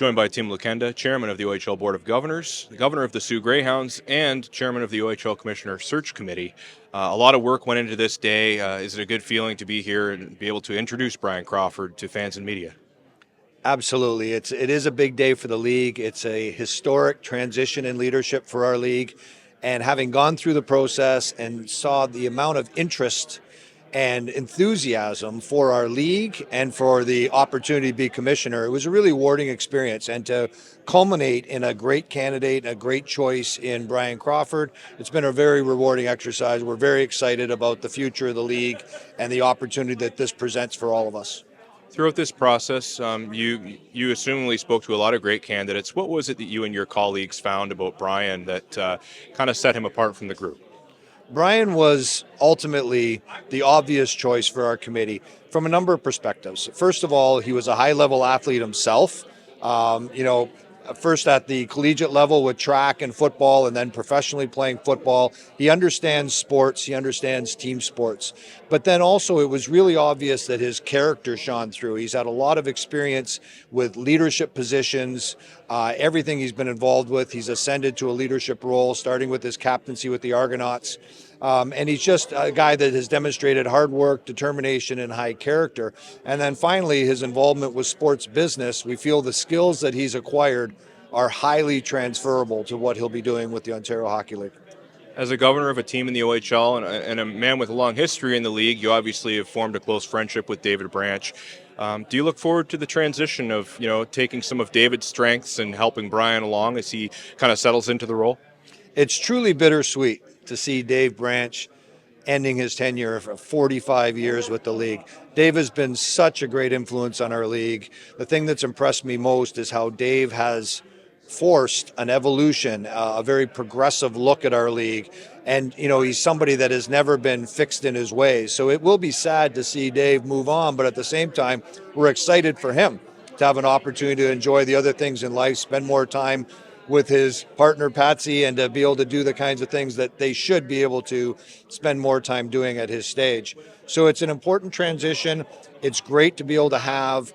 Joined by Tim Lukenda, Chairman of the OHL Board of Governors, the Governor of the Sioux Greyhounds, and Chairman of the OHL Commissioner Search Committee. A lot of work went into this day. Is it a good feeling to be here and be able to introduce Brian Crawford to fans and media? Absolutely. It is a big day for the league. It's a historic transition in leadership for our league. And having gone through the process and saw the amount of interest and enthusiasm for our league and for the opportunity to be commissioner, it was a really rewarding experience. And to culminate in a great candidate, a great choice in Brian Crawford, it's been a very rewarding exercise. We're very excited about the future of the league and the opportunity that this presents for all of us. Throughout this process, you assumingly spoke to a lot of great candidates. What was it that you and your colleagues found about Brian that kind of set him apart from the group? Brian was ultimately the obvious choice for our committee from a number of perspectives. First of all, he was a high-level athlete himself. First at the collegiate level with track and football, and then professionally playing football. He understands sports. He understands team sports. But then also it was really obvious that his character shone through. He's had a lot of experience with leadership positions, everything he's been involved with. He's ascended to a leadership role, starting with his captaincy with the Argonauts. And he's just a guy that has demonstrated hard work, determination, and high character. And then finally, his involvement with sports business. We feel the skills that he's acquired are highly transferable to what he'll be doing with the Ontario Hockey League. As a governor of a team in the OHL and a man with a long history in the league, you obviously have formed a close friendship with David Branch. Do you look forward to the transition of, taking some of David's strengths and helping Brian along as he kind of settles into the role? It's truly bittersweet to see Dave Branch ending his tenure of 45 years with the league. Dave has been such a great influence on our league. The thing that's impressed me most is how Dave has forced an evolution, a very progressive look at our league. And, he's somebody that has never been fixed in his ways. So it will be sad to see Dave move on, but at the same time, we're excited for him to have an opportunity to enjoy the other things in life, spend more time with his partner Patsy, and to be able to do the kinds of things that they should be able to spend more time doing at his stage. So it's an important transition. It's great to be able to have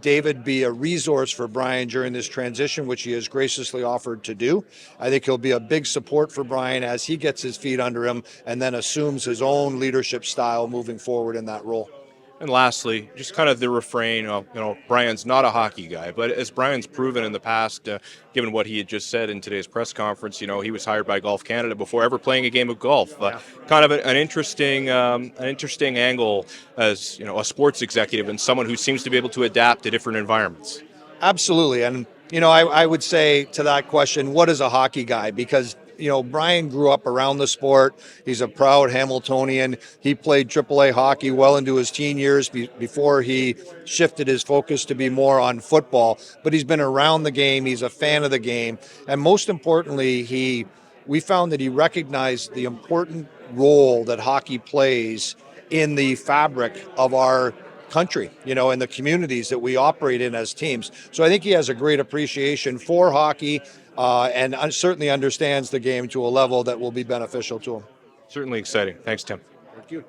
David be a resource for Brian during this transition, which he has graciously offered to do. I think he'll be a big support for Brian as he gets his feet under him and then assumes his own leadership style moving forward in that role. And lastly, just kind of the refrain of, Brian's not a hockey guy, but as Brian's proven in the past, given what he had just said in today's press conference, he was hired by Golf Canada before ever playing a game of golf. Kind of an interesting angle as, a sports executive and someone who seems to be able to adapt to different environments. Absolutely. And, I would say to that question, what is a hockey guy? Because Brian grew up around the sport. He's a proud Hamiltonian. He played AAA hockey well into his teen years before he shifted his focus to be more on football. But he's been around the game. He's a fan of the game. And most importantly, we found that he recognized the important role that hockey plays in the fabric of our country, and the communities that we operate in as teams. So I think he has a great appreciation for hockey, and certainly understands the game to a level that will be beneficial to him. Certainly exciting. Thanks, Tim. Thank you.